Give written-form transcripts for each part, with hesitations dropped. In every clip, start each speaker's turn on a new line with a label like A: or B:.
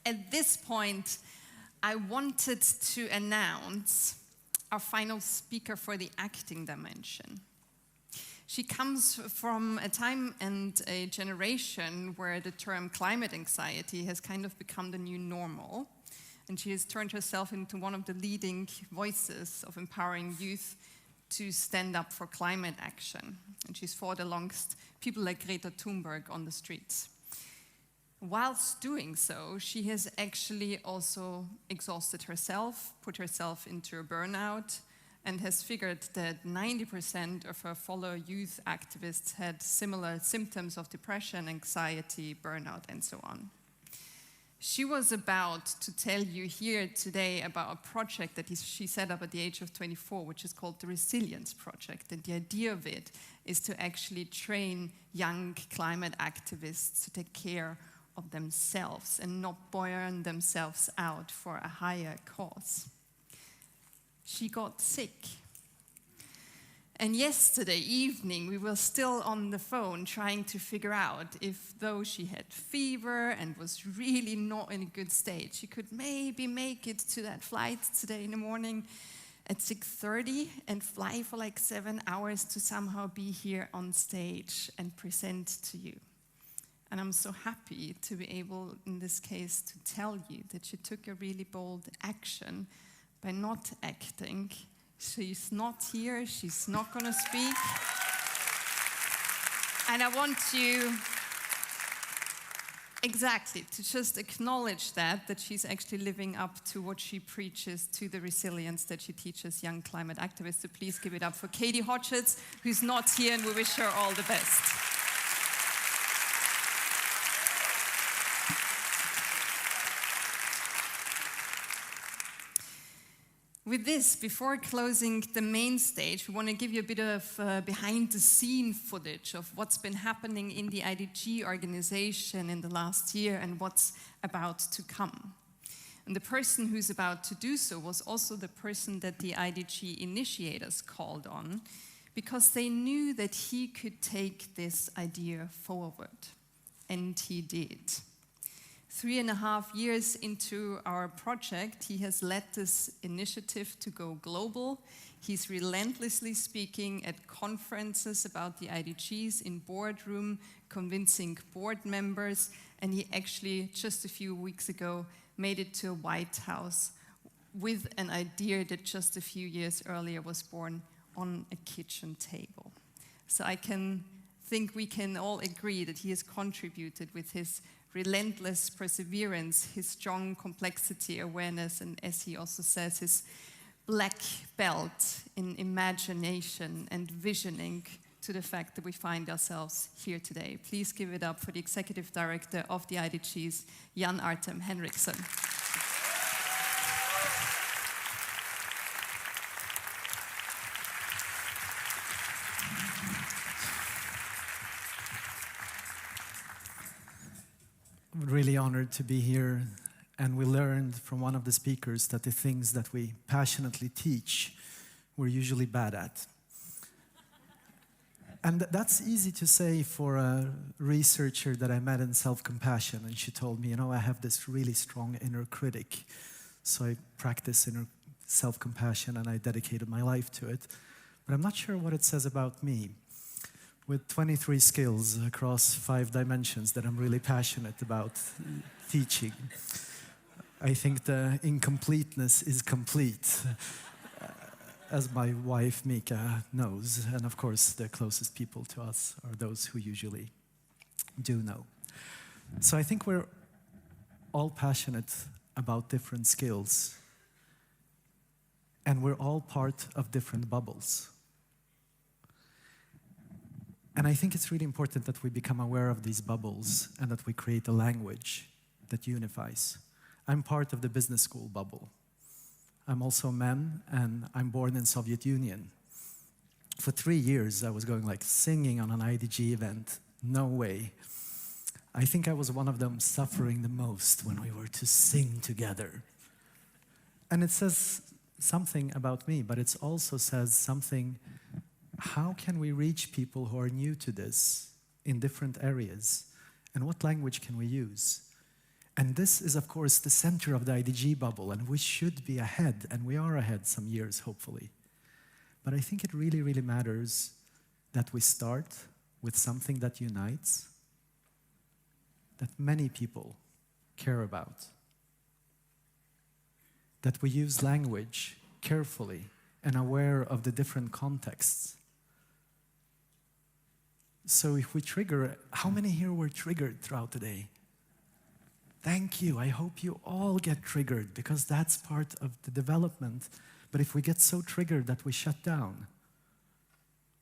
A: at this point, I wanted to announce our final speaker for the acting dimension. She comes from a time and a generation where the term climate anxiety has kind of become the new normal. And she has turned herself into one of the leading voices of empowering youth to stand up for climate action. And she's fought alongside people like Greta Thunberg on the streets. Whilst doing so, she has actually also exhausted herself, put herself into a burnout, and has figured that 90% of her fellow youth activists had similar symptoms of depression, anxiety, burnout, and so on. She was about to tell you here today about a project that she set up at the age of 24, which is called the Resilience Project. And the idea of it is to actually train young climate activists to take care of themselves and not burn themselves out for a higher cause. She got sick. And yesterday evening, we were still on the phone trying to figure out if, though she had fever and was really not in a good state, she could maybe make it to that flight today in the morning at 6:30 and fly for like 7 hours to somehow be here on stage and present to you. And I'm so happy to be able, in this case, to tell you that she took a really bold action by not acting. She's not here, she's not gonna speak. And I want you, exactly, to just acknowledge that she's actually living up to what she preaches, to the resilience that she teaches young climate activists. So please give it up for Katie Hodgetts, who's not here, and we wish her all the best. With this, before closing the main stage, we want to give you a bit of behind-the-scene footage of what's been happening in the IDG organization in the last year and what's about to come. And the person who's about to do so was also the person that the IDG initiators called on, because they knew that he could take this idea forward. And he did. 3.5 years into our project, he has led this initiative to go global. He's relentlessly speaking at conferences about the IDGs in boardroom, convincing board members, and he actually, just a few weeks ago, made it to a White House with an idea that just a few years earlier was born on a kitchen table. So I think we can all agree that he has contributed with his relentless perseverance, his strong complexity awareness, and as he also says, his black belt in imagination and visioning to the fact that we find ourselves here today. Please give it up for the Executive Director of the IDGs, Artem Henriksson.
B: Really honored to be here, and we learned from one of the speakers that the things that we passionately teach, we're usually bad at. And that's easy to say for a researcher that I met in self-compassion, and she told me, I have this really strong inner critic, so I practice inner self-compassion and I dedicated my life to it. But I'm not sure what it says about me. With 23 skills across 5 dimensions that I'm really passionate about teaching, I think the incompleteness is complete, as my wife Mika knows, and of course the closest people to us are those who usually do know. So I think we're all passionate about different skills, and we're all part of different bubbles. And I think it's really important that we become aware of these bubbles and that we create a language that unifies. I'm part of the business school bubble. I'm also a man, and I'm born in Soviet Union. For 3 years, I was going like singing on an IDG event. No way. I think I was one of them suffering the most when we were to sing together. And it says something about me, but it also says something. How can we reach people who are new to this in different areas? And what language can we use? And this is, of course, the center of the IDG bubble, and we should be ahead, and we are ahead some years, hopefully. But I think it really, really matters that we start with something that unites, that many people care about, that we use language carefully and aware of the different contexts. So if we trigger, how many here were triggered throughout the day? Thank you. I hope you all get triggered, because that's part of the development. But if we get so triggered that we shut down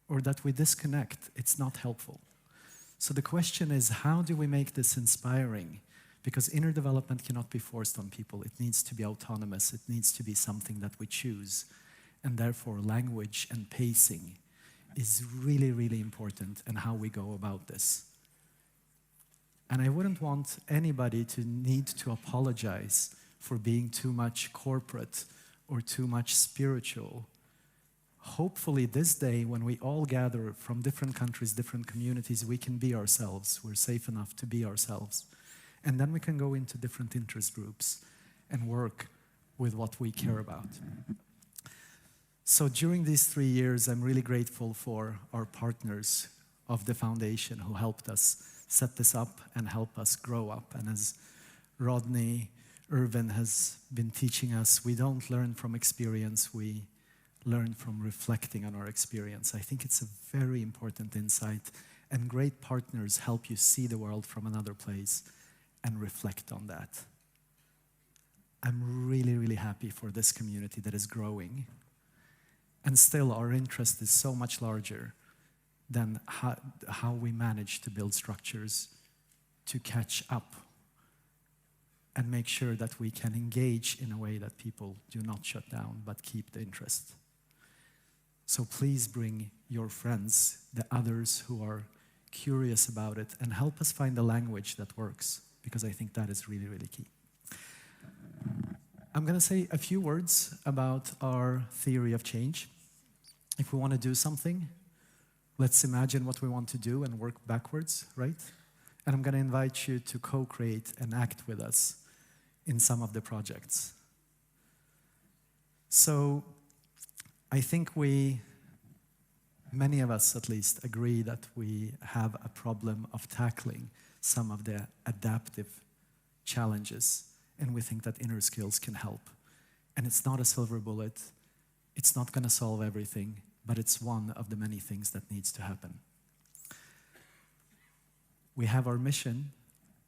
B: or that we disconnect, it's not helpful. So the question is, how do we make this inspiring? Because inner development cannot be forced on people. It needs to be autonomous. It needs to be something that we choose. And therefore, language and pacing is really, really important in how we go about this. And I wouldn't want anybody to need to apologize for being too much corporate or too much spiritual. Hopefully this day, when we all gather from different countries, different communities, we can be ourselves. We're safe enough to be ourselves. And then we can go into different interest groups and work with what we care about. So during these 3 years, I'm really grateful for our partners of the foundation who helped us set this up and help us grow up. And as Rodney Irvin has been teaching us, we don't learn from experience, we learn from reflecting on our experience. I think it's a very important insight, and great partners help you see the world from another place and reflect on that. I'm really, really happy for this community that is growing. And still, our interest is so much larger than how we manage to build structures to catch up and make sure that we can engage in a way that people do not shut down but keep the interest. So please bring your friends, the others who are curious about it, and help us find a language that works, because I think that is really, really key. I'm going to say a few words about our theory of change. If we want to do something, let's imagine what we want to do and work backwards, right? And I'm going to invite you to co-create and act with us in some of the projects. So I think many of us at least, agree that we have a problem of tackling some of the adaptive challenges, and we think that inner skills can help. And it's not a silver bullet. It's not going to solve everything, but it's one of the many things that needs to happen. We have our mission,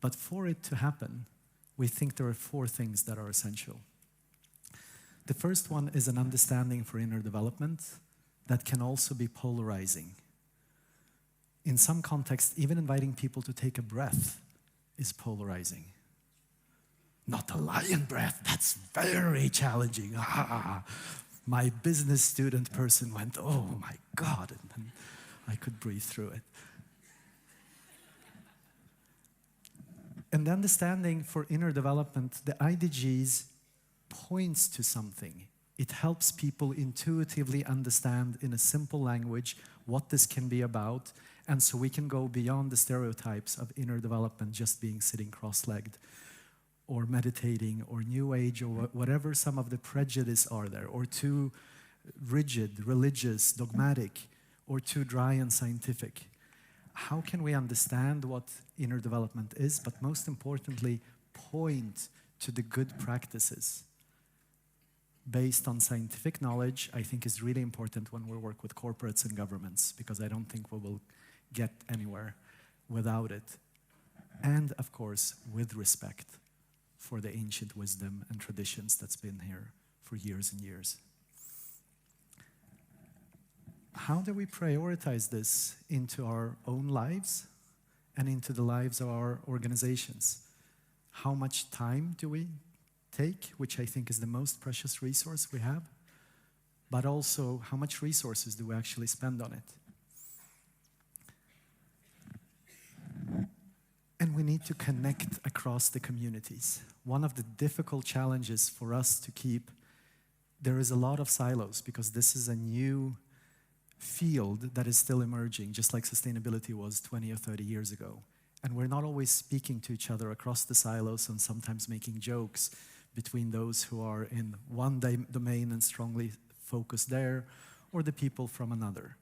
B: but for it to happen, we think there are 4 things that are essential. The first one is an understanding for inner development that can also be polarizing. In some contexts, even inviting people to take a breath is polarizing. Not a lion breath, that's very challenging. My business student person went, oh my God, and then I could breathe through it. And the understanding for inner development, the IDGs points to something. It helps people intuitively understand in a simple language what this can be about, and so we can go beyond the stereotypes of inner development just being sitting cross-legged, or meditating, or New Age, or whatever some of the prejudice are there, or too rigid, religious, dogmatic, or too dry and scientific. How can we understand what inner development is, but most importantly, point to the good practices based on scientific knowledge, I think is really important when we work with corporates and governments, because I don't think we will get anywhere without it. And of course, with respect for the ancient wisdom and traditions that's been here for years and years. How do we prioritize this into our own lives and into the lives of our organizations? How much time do we take, which I think is the most precious resource we have, but also how much resources do we actually spend on it? And we need to connect across the communities. One of the difficult challenges for us to keep, there is a lot of silos, because this is a new field that is still emerging, just like sustainability was 20 or 30 years ago. And we're not always speaking to each other across the silos and sometimes making jokes between those who are in one domain and strongly focused there, or the people from another.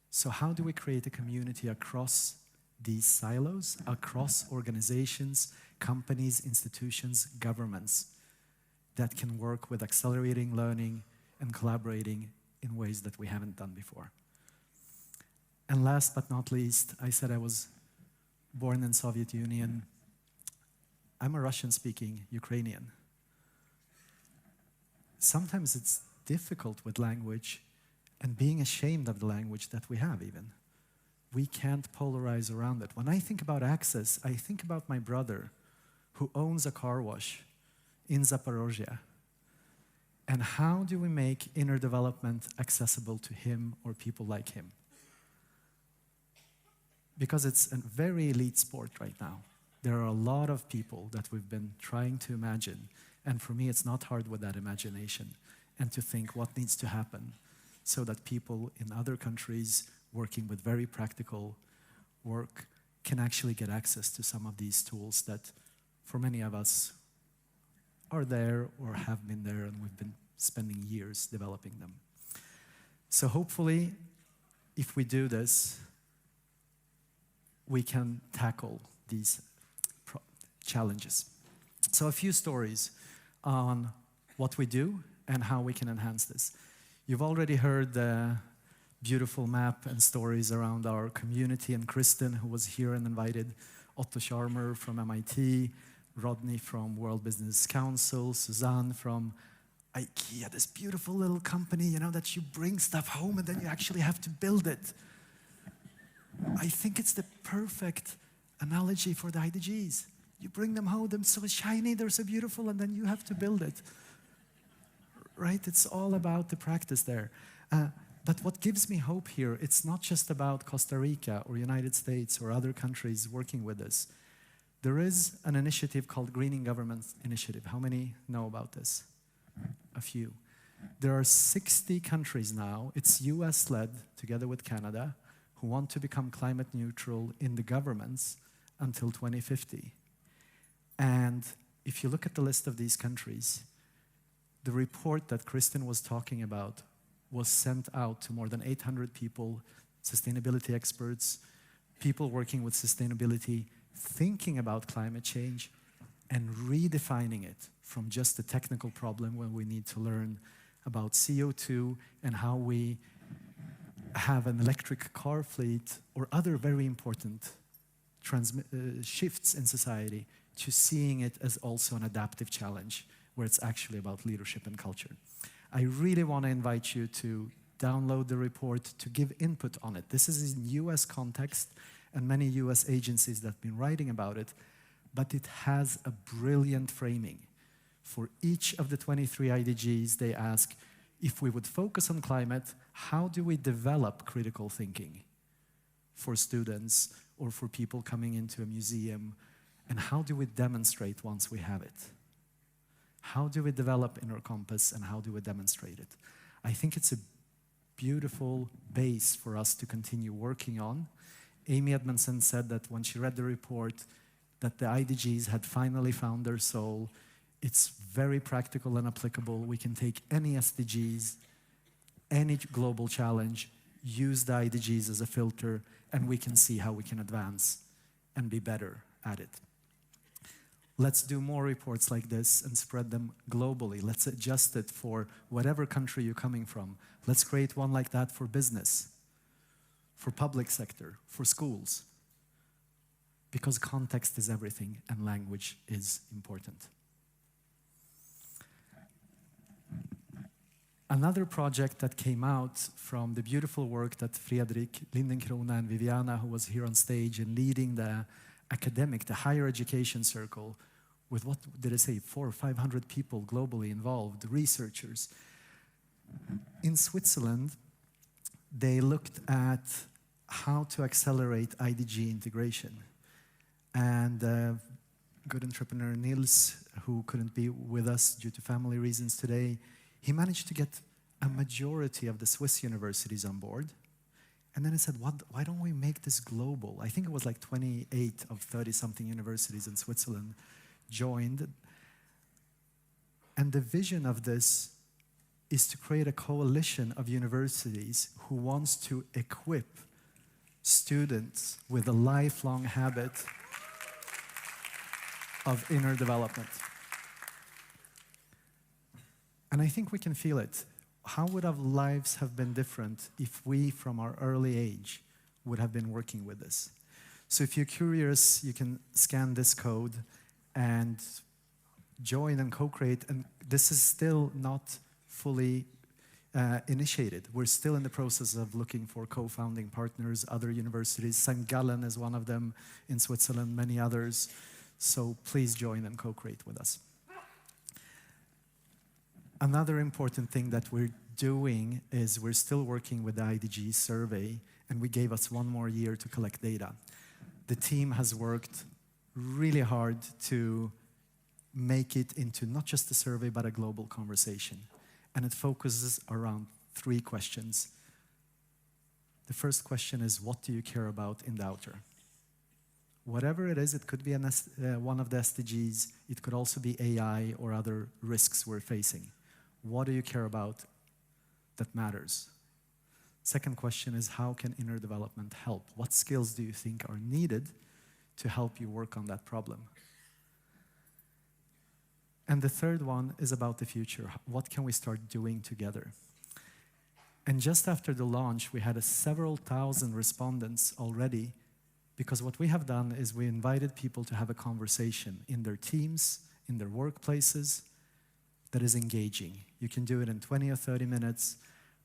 B: So how do we create a community across these silos, across organizations, companies, institutions, governments, that can work with accelerating learning and collaborating in ways that we haven't done before? And last but not least, I said I was born in Soviet Union. I'm a Russian-speaking Ukrainian. Sometimes it's difficult with language and being ashamed of the language that we have even. We can't polarize around it. When I think about access, I think about my brother who owns a car wash in Zaporozhye. And how do we make inner development accessible to him or people like him? Because it's a very elite sport right now. There are a lot of people that we've been trying to imagine. And for me, it's not hard with that imagination and to think what needs to happen so that people in other countries working with very practical work can actually get access to some of these tools that for many of us are there or have been there, and we've been spending years developing them. So hopefully, if we do this, we can tackle these challenges. So a few stories on what we do and how we can enhance this. You've already heard the beautiful map and stories around our community, and Kristen, who was here and invited, Otto Scharmer from MIT, Rodney from World Business Council, Suzanne from IKEA, this beautiful little company, you know, that you bring stuff home and then you actually have to build it. I think it's the perfect analogy for the IDGs. You bring them home, they're so shiny, they're so beautiful, and then you have to build it. Right? It's all about the practice there. But what gives me hope here, it's not just about Costa Rica or United States or other countries working with us. There is an initiative called Greening Government Initiative. How many know about this? A few. There are 60 countries now, it's US-led, together with Canada, who want to become climate neutral in the governments until 2050. And if you look at the list of these countries, the report that Kristen was talking about was sent out to more than 800 people, sustainability experts, people working with sustainability, thinking about climate change and redefining it from just a technical problem when we need to learn about CO2 and how we have an electric car fleet or other very important shifts in society, to seeing it as also an adaptive challenge where it's actually about leadership and culture. I really want to invite you to download the report, to give input on it. This is in US context and many US agencies that have been writing about it, but it has a brilliant framing. For each of the 23 IDGs, they ask, if we would focus on climate, how do we develop critical thinking for students or for people coming into a museum? And how do we demonstrate once we have it? How do we develop inner compass and how do we demonstrate it? I think it's a beautiful base for us to continue working on. Amy Edmondson said that when she read the report, that the IDGs had finally found their soul. It's very practical and applicable. We can take any SDGs, any global challenge, use the IDGs as a filter, and we can see how we can advance and be better at it. Let's do more reports like this and spread them globally. Let's adjust it for whatever country you're coming from. Let's create one like that for business, for public sector, for schools. Because context is everything and language is important. Another project that came out from the beautiful work that Fredrik Lindenkrona and Viviana, who was here on stage and leading the academic, the higher education circle, with what did I say, 400 or 500 people globally involved, researchers. In Switzerland, they looked at how to accelerate IDG integration. And good entrepreneur Nils, who couldn't be with us due to family reasons today, he managed to get a majority of the Swiss universities on board. And then I said, why don't we make this global? I think it was like 28 of 30-something universities in Switzerland joined. And the vision of this is to create a coalition of universities who wants to equip students with a lifelong habit of inner development. And I think we can feel it. How would our lives have been different if we, from our early age, would have been working with this? So if you're curious, you can scan this code and join and co-create. And this is still not fully initiated. We're still in the process of looking for co-founding partners, other universities. St. Gallen is one of them in Switzerland, many others. So please join and co-create with us. Another important thing that we're doing is we're still working with the IDG survey, and we gave us 1 more year to collect data. The team has worked really hard to make it into not just a survey, but a global conversation. And it focuses around 3 questions. The first question is, what do you care about in the outer? Whatever it is, it could be one of the SDGs, it could also be AI or other risks we're facing. What do you care about that matters? Second question is, how can inner development help? What skills do you think are needed to help you work on that problem? And the third one is about the future. What can we start doing together? And just after the launch, we had several thousand respondents already, because what we have done is we invited people to have a conversation in their teams, in their workplaces, that is engaging. You can do it in 20 or 30 minutes,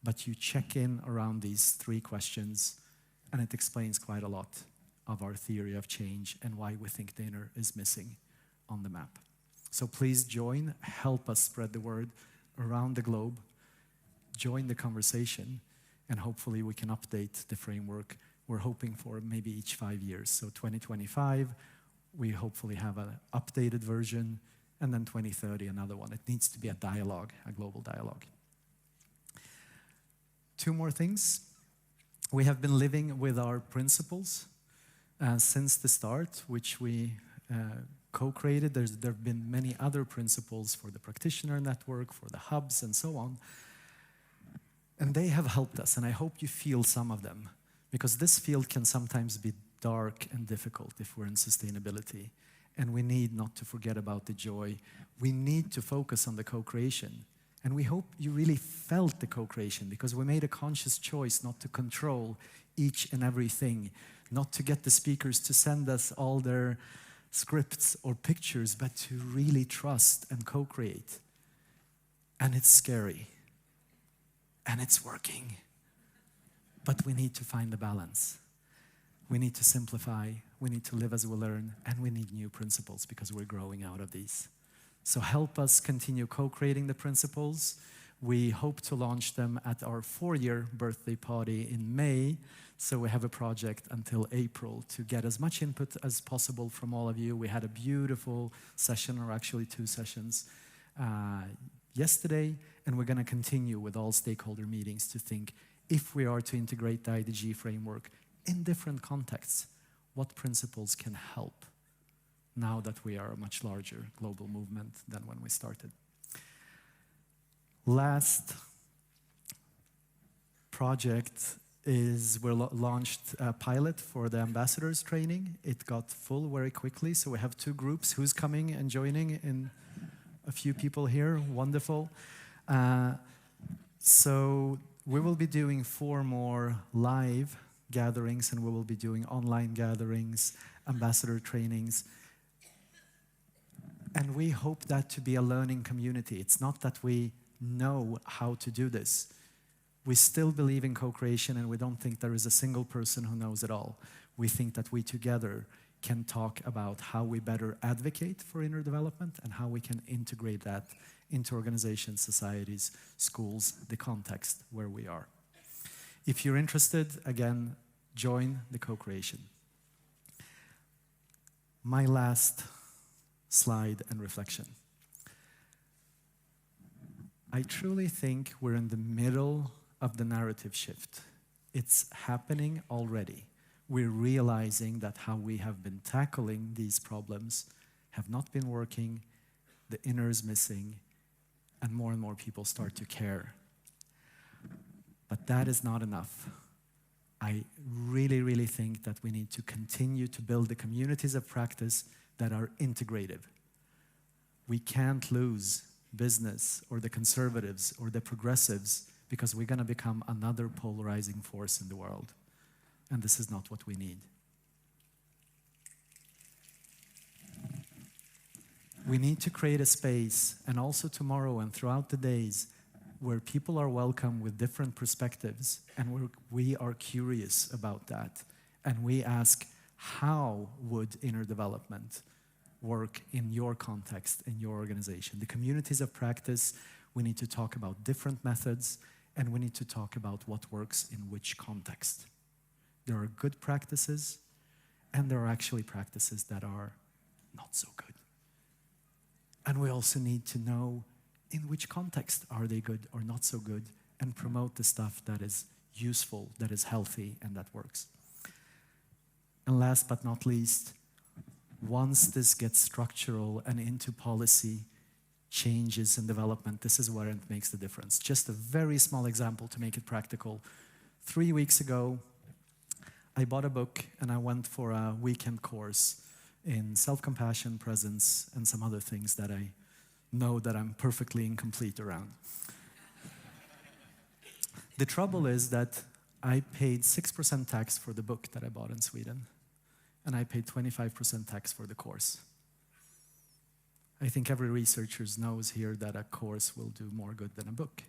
B: but you check in around these 3 questions, and it explains quite a lot of our theory of change and why we think the inner is missing on the map. So please join, help us spread the word around the globe, join the conversation, and hopefully we can update the framework. We're hoping for maybe each 5 years. So 2025, we hopefully have an updated version, and then 2030, another one. It needs to be a dialogue, a global dialogue. 2 more things. We have been living with our principles since the start, which we co-created. There have been many other principles for the practitioner network, for the hubs, and so on. And they have helped us, and I hope you feel some of them, because this field can sometimes be dark and difficult if we're in sustainability. And we need not to forget about the joy. We need to focus on the co-creation. And we hope you really felt the co-creation, because we made a conscious choice not to control each and everything, not to get the speakers to send us all their scripts or pictures, but to really trust and co-create. And it's scary. And it's working. But we need to find the balance. We need to simplify, we need to live as we learn, and we need new principles because we're growing out of these. So help us continue co-creating the principles. We hope to launch them at our 4-year birthday party in May. So we have a project until April to get as much input as possible from all of you. We had a beautiful session, or actually 2 sessions, yesterday, and we're going to continue with all stakeholder meetings to think, if we are to integrate the IDG framework in different contexts, what principles can help now that we are a much larger global movement than when we started. Last project is we launched a pilot for the ambassadors training. It got full very quickly, so we have 2 groups. Who's coming and joining? In a few people here, wonderful. So we will be doing 4 more live gatherings, and we will be doing online gatherings, ambassador trainings. And we hope that to be a learning community. It's not that we know how to do this. We still believe in co-creation, and we don't think there is a single person who knows it all. We think that we together can talk about how we better advocate for inner development and how we can integrate that into organizations, societies, schools, the context where we are. If you're interested, again, join the co-creation. My last slide and reflection. I truly think we're in the middle of the narrative shift It's happening already. We're realizing that how we have been tackling these problems have not been working, the inner is missing, and more people start to care. But that is not enough. I really think that we need to continue to build the communities of practice that are integrative. We can't lose business or the conservatives or the progressives because we're going to become another polarizing force in the world. And this is not what we need. We need to create a space, and also tomorrow and throughout the days, where people are welcome with different perspectives, and we are curious about that. And we ask, how would inner development work in your context, in your organization? The communities of practice, we need to talk about different methods, and we need to talk about what works in which context. There are good practices, and there are actually practices that are not so good. And we also need to know in which context are they good or not so good, and promote the stuff that is useful, that is healthy, and that works. And last but not least, once this gets structural and into policy changes and development, this is where it makes the difference. Just a very small example to make it practical. 3 weeks ago, I bought a book and I went for a weekend course in self-compassion, presence, and some other things that I know that I'm perfectly incomplete around. The trouble is that I paid 6% tax for the book that I bought in Sweden, and I paid 25% tax for the course. I think every researcher knows here that a course will do more good than a book.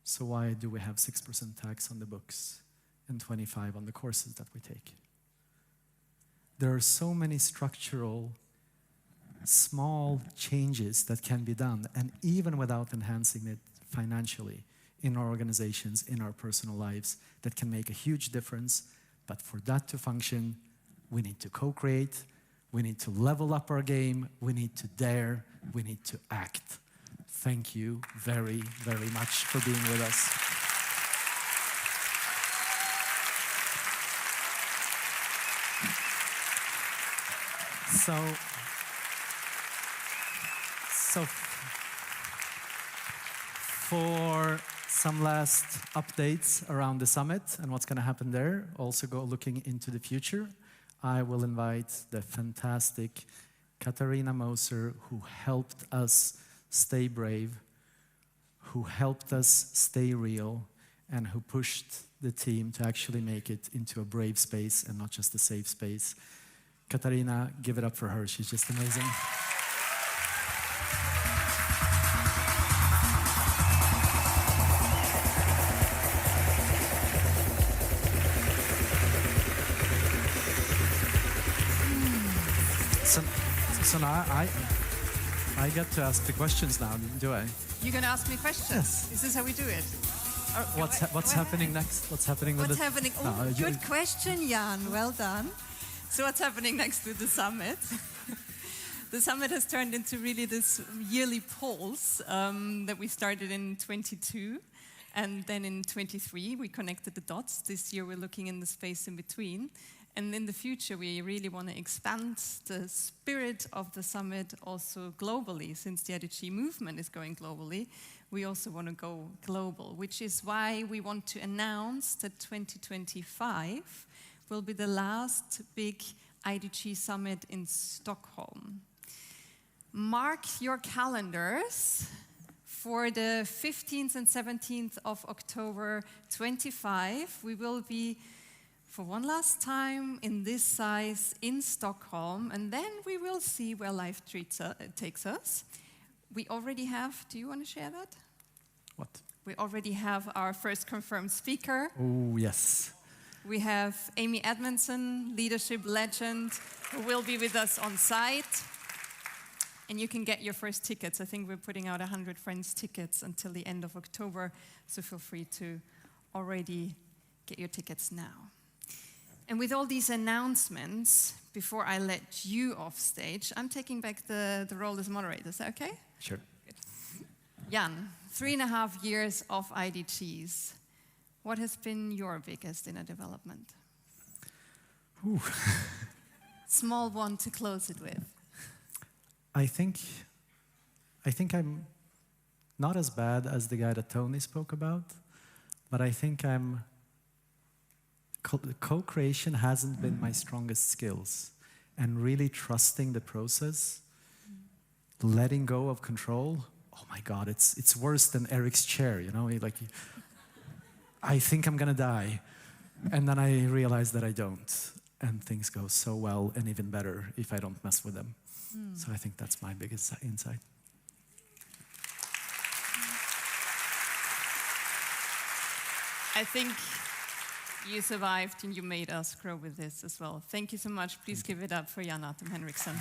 B: So why do we have 6% tax on the books and 25% on the courses that we take? There are so many structural, small changes that can be done, and even without enhancing it financially in our organizations, in our personal lives, that can make a huge difference. But for that to function, we need to co-create, we need to level up our game, we need to dare, we need to act. Thank you very much for being with us. So for some last updates around the summit and what's going to happen there, also looking into the future, I will invite the fantastic Katarina Moser, who helped us stay brave, who helped us stay real, and who pushed the team to actually make it into a brave space and not just a safe space. Katarina, give it up for her. She's just amazing. So now I get to ask the questions now, do I?
A: You're going to ask me questions?
B: Yes.
A: Is this how we do it?
B: What's happening next? What's happening with
A: What's happening? Oh,
B: no,
A: good question, Jan. Well done. So what's happening next with the summit? The summit has turned into really this yearly pulse that we started in 22. And then in 23, we connected the dots. This year, we're looking in the space in between. And in the future, we really want to expand the spirit of the summit also globally. Since the IDG movement is going globally, we also want to go global, which is why we want to announce that 2025 will be the last big IDG summit in Stockholm. Mark your calendars for the 15th and 17th of October 25. We will be for one last time in this size in Stockholm, and then we will see where life takes us. We already have, do you want to share that?
B: What?
A: We already have our first confirmed speaker.
B: Oh, yes.
A: We have Amy Edmondson, leadership legend, who will be with us on site. And you can get your first tickets. I think we're putting out 100 Friends tickets until the end of October, so feel free to already get your tickets now. And with all these announcements, before I let you off stage, I'm taking back the role as moderator. Is that okay?
B: Sure.
A: Jan, 3.5 years of IDGs. What has been your biggest inner development?
B: Ooh.
A: Small one to close it with.
B: I think I'm not as bad as the guy that Tony spoke about, but I think co-creation hasn't been my strongest skills, and really trusting the process, letting go of control. Oh my God, it's worse than Eric's chair, you know? I think I'm gonna die, and then I realize that I don't, and things go so well and even better if I don't mess with them. So I think that's my biggest insight.
A: I think you survived and you made us grow with this as well. Thank you so much. Please give it up for Artem Henriksson.